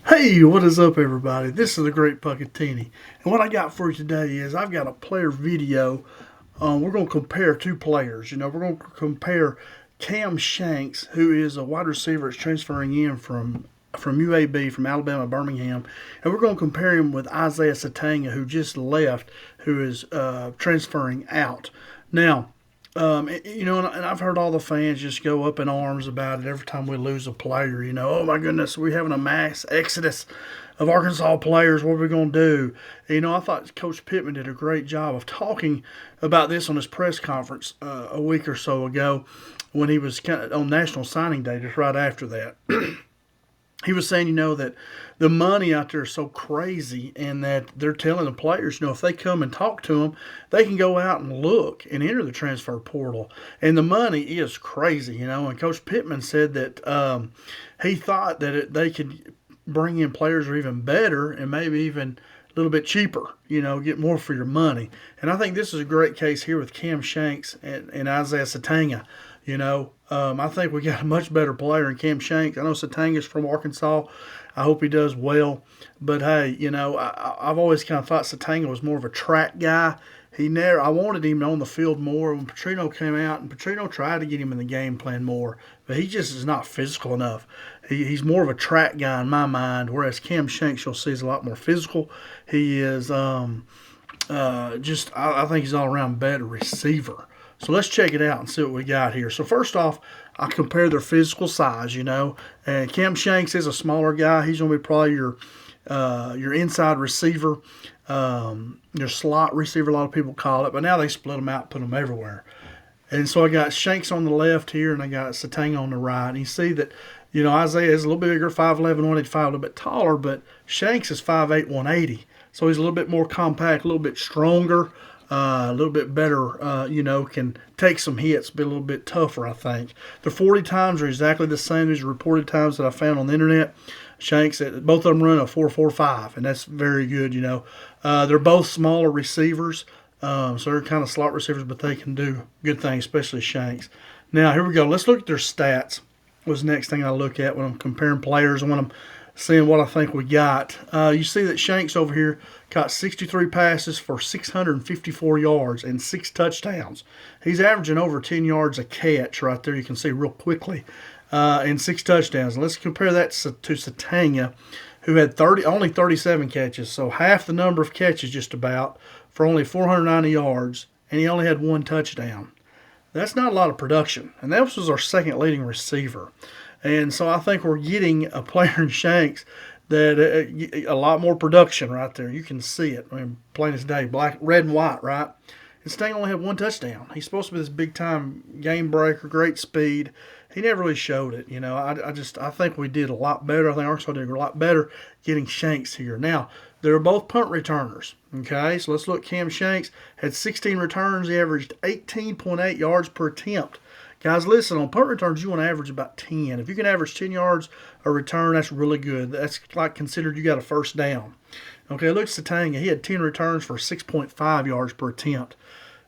Hey, what is up, everybody? This is the Great Puckettini, and what I got for you today is I've got a player video. We're going to compare two players. We're going to compare Kam Shanks, who is a wide receiver that's transferring in from UAB, from Alabama-Birmingham, and we're going to compare him with Isaiah Sategna, who just left, who is transferring out. Now, and I've heard all the fans just go up in arms about it every time we lose a player. Oh my goodness, we're having a mass exodus of Arkansas players. What are we going to do? I thought Coach Pittman did a great job of talking about this on his press conference a week or so ago when he was kind of on National Signing Day, just right after that. He was saying, that the money out there is so crazy, and that they're telling the players, if they come and talk to them, they can go out and look and enter the transfer portal. And the money is crazy, And Coach Pittman said that he thought that they could bring in players who are even better and maybe even a little bit cheaper, get more for your money. And I think this is a great case here with Kam Shanks and Isaiah Sategna. I think we got a much better player in Kam Shanks. I know Sategna's from Arkansas. I hope he does well. But hey, I've always kind of thought Sategna was more of a track guy. I wanted him on the field more when Petrino came out, and Petrino tried to get him in the game plan more, but he just is not physical enough. He's more of a track guy in my mind, whereas Kam Shanks, you'll see, is a lot more physical. He is I think he's all around better receiver. So let's check it out and see what we got here. So first off, I compare their physical size, And Kam Shanks is a smaller guy. He's going to be probably your inside receiver, your slot receiver, a lot of people call it. But now they split them out, put them everywhere. And so I got Shanks on the left here, and I got Sategna on the right. And you see that, Isaiah is a little bit bigger, 5'11", 185, a little bit taller, but Shanks is 5'8", 180. So he's a little bit more compact, a little bit stronger. A little bit better, can take some hits, be a little bit tougher, I think. The 40 times are exactly the same as the reported times that I found on the internet. Shanks, both of them run a 4.45, and that's very good, They're both smaller receivers, so they're kind of slot receivers, but they can do good things, especially Shanks. Now, here we go. Let's look at their stats. Was the next thing I look at when I'm comparing players and when I'm seeing what I think we got. You see that Shanks over here caught 63 passes for 654 yards and 6 touchdowns. He's averaging over 10 yards a catch right there. You can see real quickly. And 6 touchdowns. And let's compare that to Sategna, who had only 37 catches, so half the number of catches just about, for only 490 yards, and he only had 1 touchdown. That's not a lot of production. And that was our second leading receiver. And so I think we're getting a player in Shanks that a lot more production right there. You can see it. Plain as day, black, red, and white, right? And Sting only had 1 touchdown. He's supposed to be this big-time game breaker, great speed. He never really showed it. I think we did a lot better. I think Arkansas did a lot better getting Shanks here. Now, they're both punt returners. Okay, so let's look. Kam Shanks had 16 returns. He averaged 18.8 yards per attempt. Guys, listen, on punt returns, you want to average about 10. If you can average 10 yards a return, that's really good. That's like considered you got a first down. Okay, look at Sategna. He had 10 returns for 6.5 yards per attempt.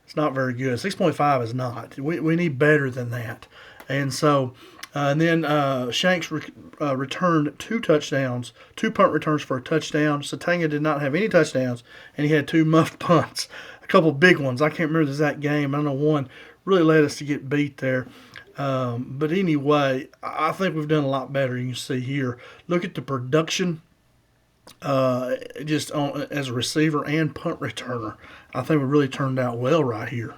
It's not very good. 6.5 is not. We need better than that. And so, then Shanks returned 2 touchdowns, 2 punt returns for a touchdown. Sategna did not have any touchdowns, and he had 2 muffed punts. A couple big ones. I can't remember the exact game. I know one really led us to get beat there. But anyway, I think we've done a lot better. You can see here. Look at the production as a receiver and punt returner. I think we really turned out well right here.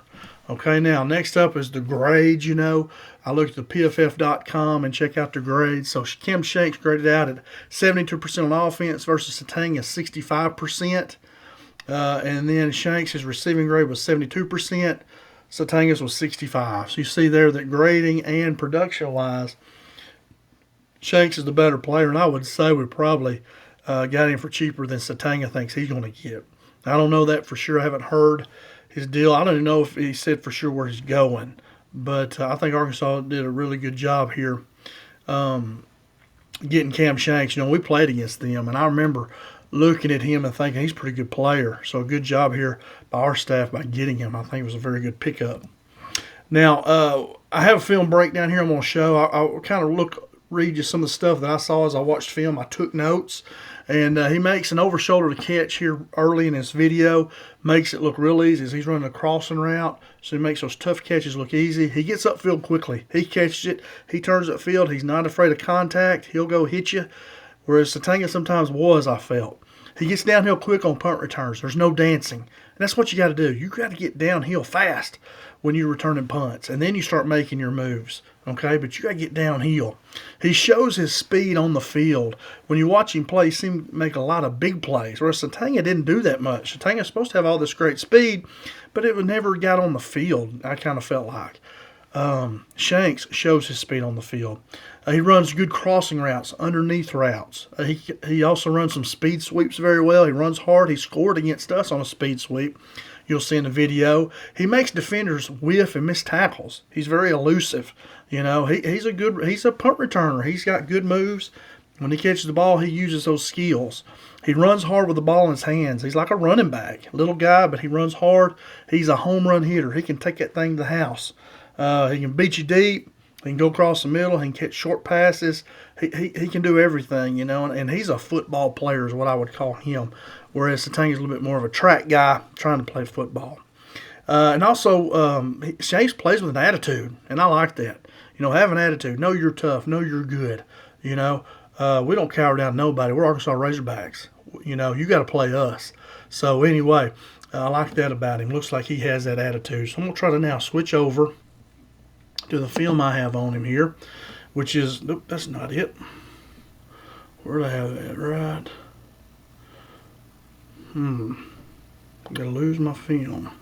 Okay, now next up is the grades. I looked at the PFF.com and check out the grades. So Kam Shanks graded out at 72% on offense versus Sategna 65%. And then Shanks' receiving grade was 72%. Sategna's was 65. So you see there that grading and production-wise, Shanks is the better player, and I would say we probably got him for cheaper than Sategna thinks he's going to get. I don't know that for sure. I haven't heard his deal. I don't even know if he said for sure where he's going. But I think Arkansas did a really good job here getting Kam Shanks. We played against them, and I remember looking at him and thinking he's a pretty good player. So a good job here by our staff by getting him. I think it was a very good pickup. Now, I have a film breakdown here I'm going to show. I'll kind of look read you some of the stuff that I saw as I watched film. I took notes. And he makes an over-shoulder catch here early in his video. Makes it look real easy as he's running a crossing route. So he makes those tough catches look easy. He gets upfield quickly. He catches it. He turns upfield. He's not afraid of contact. He'll go hit you. Whereas Sategna sometimes was, I felt. He gets downhill quick on punt returns. There's no dancing. And that's what you got to do. You got to get downhill fast when you're returning punts. And then you start making your moves. Okay, but you got to get downhill. He shows his speed on the field. When you watch him play, he seems to make a lot of big plays, whereas Sategna didn't do that much. Sategna's supposed to have all this great speed, but it never got on the field, I kind of felt like. Shanks shows his speed on the field. He runs good crossing routes, underneath routes. He also runs some speed sweeps very well. He runs hard. He scored against us on a speed sweep. You'll see in the video. He makes defenders whiff and miss tackles. He's very elusive. You know, he's a punt returner. He's got good moves. When he catches the ball, he uses those skills. He runs hard with the ball in his hands. He's like a running back. Little guy, but he runs hard. He's a home run hitter. He can take that thing to the house. He can beat you deep. He can go across the middle. He can catch short passes. He can do everything, you know, and he's a football player is what I would call him, whereas Sategna's a little bit more of a track guy trying to play football. And also, Shanks plays with an attitude, and I like that. You know, have an attitude. Know you're tough. Know you're good. You know, we don't cower down nobody. We're Arkansas Razorbacks. You know, you got to play us. So anyway, I like that about him. Looks like he has that attitude. So I'm going to try to now switch over to the film I have on him here, which is, nope, that's not it. Where do I have that? Right. Got to lose my film.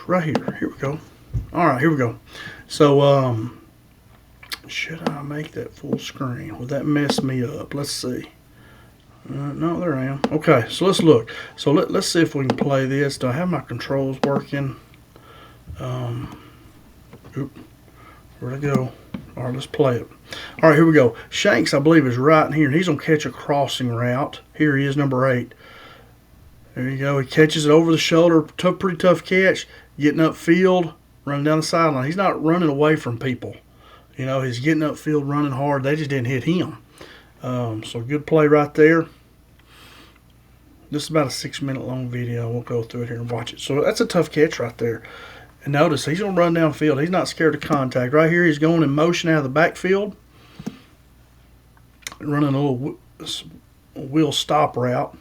Right here. Here we go. All right, here we go. So, should I make that full screen? Would that mess me up? Let's see. No, there I am. Okay, so let's look. So let's see if we can play this. Do I have my controls working? Where'd I go? All right, let's play it. All right, here we go. Shanks, I believe, is right in here, and he's going to catch a crossing route. Here he is, number 8. There you go. He catches it over the shoulder. Pretty tough catch. Getting upfield, running down the sideline. He's not running away from people. You know, he's getting upfield, running hard. They just didn't hit him. So good play right there. This is about a 6-minute long video. We'll go through it here and watch it. So that's a tough catch right there. And notice he's going to run downfield. He's not scared of contact. Right here he's going in motion out of the backfield. Running a little wheel stop route.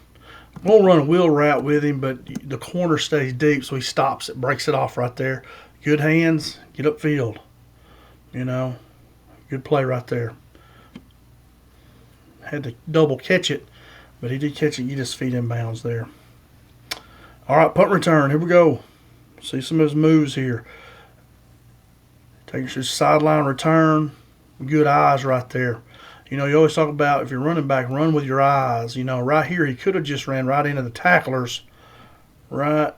Won't run a wheel route with him, but the corner stays deep, so he stops it, breaks it off right there. Good hands, get upfield. You know, good play right there. Had to double catch it, but he did catch it. You just feet in bounds there. All right, punt return. Here we go. See some of his moves here. Takes his sideline return. Good eyes right there. You know, you always talk about if you're running back, run with your eyes. You know, right here, he could have just ran right into the tacklers right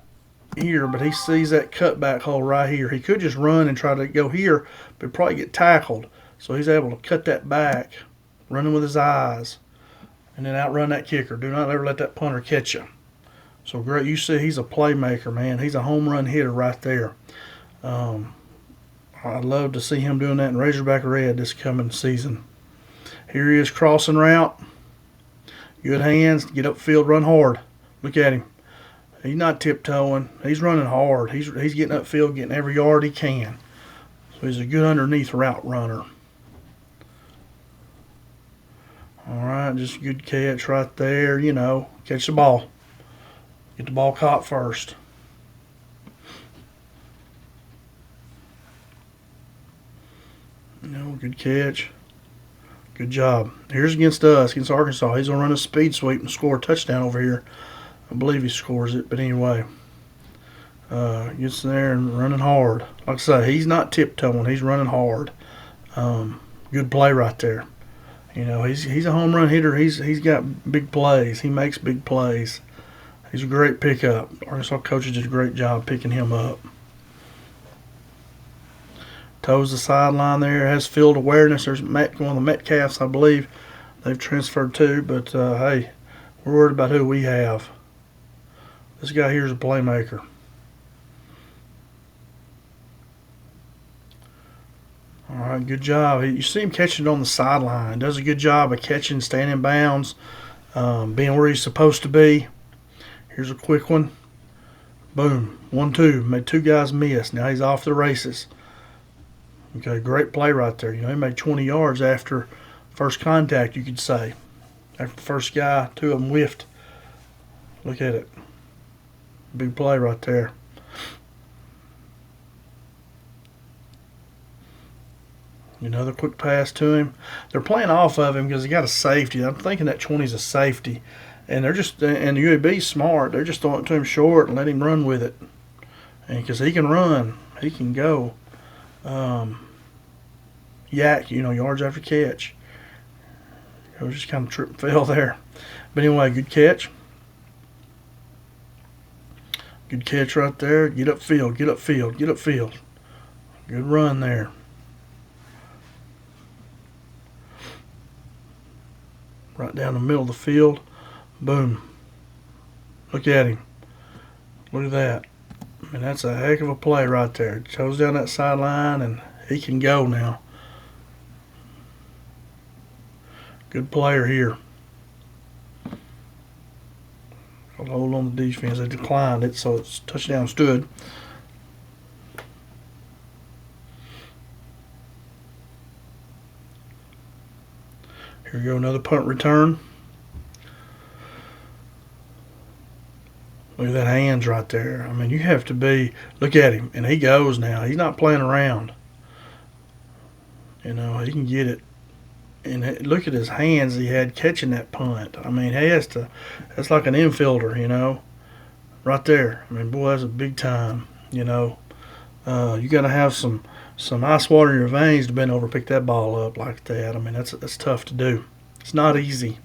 here, but he sees that cutback hole right here. He could just run and try to go here, but probably get tackled. So he's able to cut that back, running with his eyes, and then outrun that kicker. Do not ever let that punter catch you. So great. You see he's a playmaker, man. He's a home run hitter right there. I'd love to see him doing that in Razorback Red this coming season. Here he is crossing route. Good hands. Get upfield, run hard. Look at him. He's not tiptoeing. He's running hard. He's getting upfield, getting every yard he can. So he's a good underneath route runner. All right, just a good catch right there. You know, catch the ball. Get the ball caught first. You know, good catch. Good job. Here's against us, against Arkansas. He's going to run a speed sweep and score a touchdown over here. I believe he scores it, but anyway. Gets there and running hard. Like I say, he's not tiptoeing. He's running hard. Good play right there. You know, he's a home run hitter. He's got big plays. He makes big plays. He's a great pickup. Arkansas coaches did a great job picking him up. Toes the sideline there. Has field awareness. There's one of the Metcalfs, I believe, they've transferred to. But, hey, we're worried about who we have. This guy here is a playmaker. All right, good job. You see him catching it on the sideline. Does a good job of catching, staying in bounds, being where he's supposed to be. Here's a quick one. Boom. 1-2. Made two guys miss. Now he's off the races. Okay, great play right there. He made 20 yards after first contact, you could say. After the first guy, two of them whiffed. Look at it. Big play right there. Another quick pass to him. They're playing off of him because he got a safety. I'm thinking that 20 is a safety. And the UAB's smart. They're just throwing it to him short and let him run with it. And because he can run, he can go. Yards after catch. It was just kind of trip and fell there. But anyway, good catch. Good catch right there. Get upfield, get upfield, get upfield. Good run there. Right down the middle of the field. Boom. Look at him. Look at that. I mean, that's a heck of a play right there. Goes down that sideline, and he can go now. Good player here. Got a hold on the defense. They declined it, so it's touchdown stood. Here we go, another punt return. Look at that hands right there. I mean, you have to be, look at him, and he goes now. He's not playing around. He can get it. And look at his hands he had catching that punt. I mean, he has to, that's like an infielder, right there. I mean, boy, that's a big time, You got to have some ice water in your veins to bend over and pick that ball up like that. I mean, that's tough to do. It's not easy.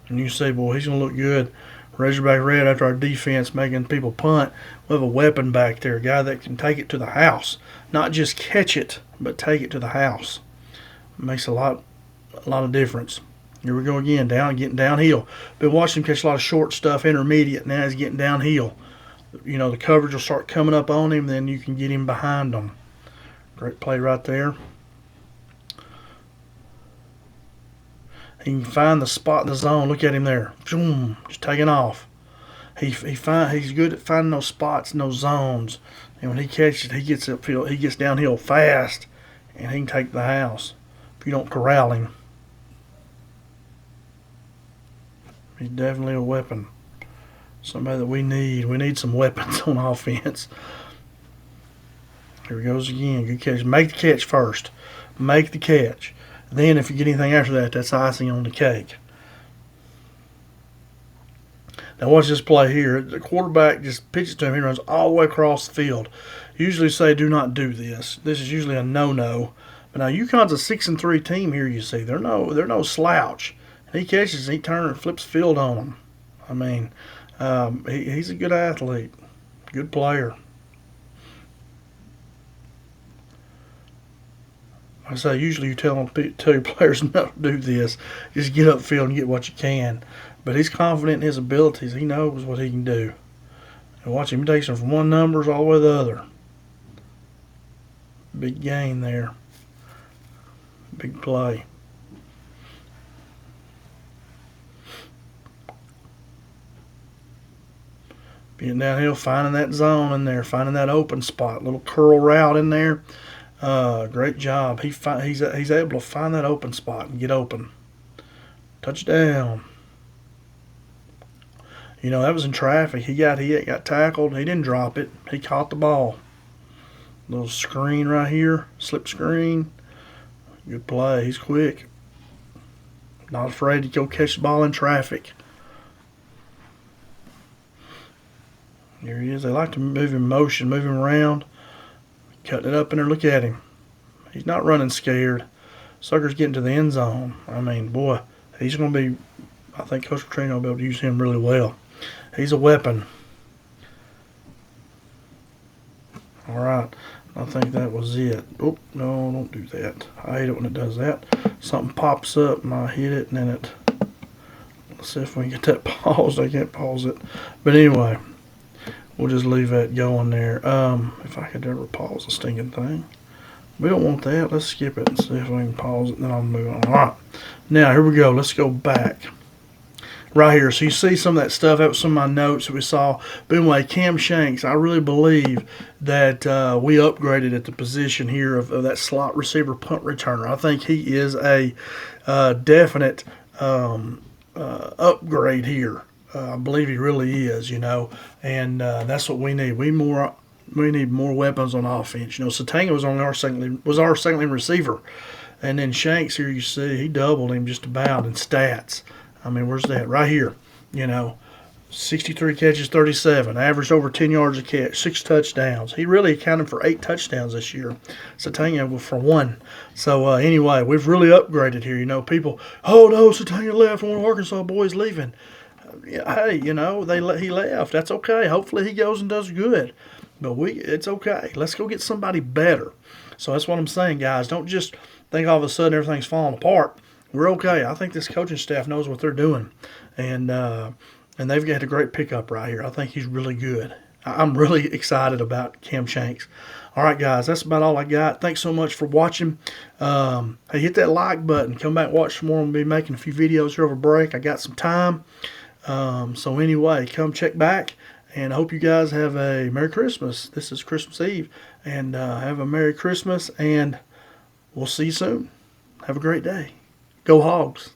And you say, boy, he's going to look good. Razorback red after our defense making people punt. We have a weapon back there, a guy that can take it to the house. Not just catch it, but take it to the house. It makes a lot of difference. Here we go again, getting downhill. Been watching him catch a lot of short stuff, intermediate. Now he's getting downhill. The coverage will start coming up on him, then you can get him behind them. Great play right there. He can find the spot in the zone. Look at him there. Boom, just taking off. He's good at finding those spots in those zones. And when he catches it, he gets upfield. He gets downhill fast, and he can take the house if you don't corral him. He's definitely a weapon. Somebody that we need. We need some weapons on offense. Here he goes again. Good catch. Make the catch first. Make the catch. Then if you get anything after that, that's icing on the cake. Now watch this play here. The quarterback just pitches to him. He runs all the way across the field. Usually say do not do this. This is usually a no-no. But now UConn's a 6-3 team here, you see. They're no slouch. And he catches, he turns and flips field on them. I mean, he's a good athlete. Good player. I say usually you tell your players not to do this. Just get upfield and get what you can. But he's confident in his abilities. He knows what he can do. And watch him. He takes them from one numbers all the way to the other. Big gain there. Big play. Getting downhill, finding that zone in there, finding that open spot, little curl route in there. Great job. He's able to find that open spot and get open. Touchdown. That was in traffic. He got tackled. He didn't drop it. He caught the ball. Little screen right here, slip screen. Good play. He's quick. Not afraid to go catch the ball in traffic. Here he is. They like to move in motion, move him around. Cutting it up in there. Look at him. He's not running scared. Sucker's getting to the end zone. I mean, boy, he's going to be, I think Coach Petrino will be able to use him really well. He's a weapon. All right. I think that was it. Oh, no, don't do that. I hate it when it does that. Something pops up and I hit it and then it, let's see if we can get that paused. I can't pause it. But anyway, we'll just leave that going there. If I could ever pause the stinking thing. We don't want that. Let's skip it and see if we can pause it, and then I'll move on. All right. Now, here we go. Let's go back. Right here. So you see some of that stuff. That was some of my notes that we saw. But anyway, Kam Shanks, I really believe that we upgraded at the position here of that slot receiver punt returner. I think he is a definite upgrade here. I believe he really is, and that's what we need. We need more weapons on offense. Sategna was our second receiver, and then Shanks here, you see he doubled him just about in stats. I mean, where's that? Right here. 63 catches, 37, averaged over 10 yards a catch, 6 touchdowns. He really accounted for 8 touchdowns this year. Sategna for 1. So anyway, we've really upgraded here. People, oh no, Sategna left. One of Arkansas boys leaving. Hey, he left. That's okay. Hopefully he goes and does good. But it's okay. Let's go get somebody better. So that's what I'm saying, guys. Don't just think all of a sudden everything's falling apart. We're okay. I think this coaching staff knows what they're doing, and they've got a great pickup right here. I think he's really good. I'm really excited about Kam Shanks. All right, guys, that's about all I got. Thanks so much for watching. Hey, hit that like button. Come back and watch some more. I'll be making a few videos here over break. I got some time. So anyway, come check back, and I hope you guys have a Merry Christmas. This is Christmas Eve, and have a Merry Christmas, and we'll see you soon. Have a great day. Go Hogs.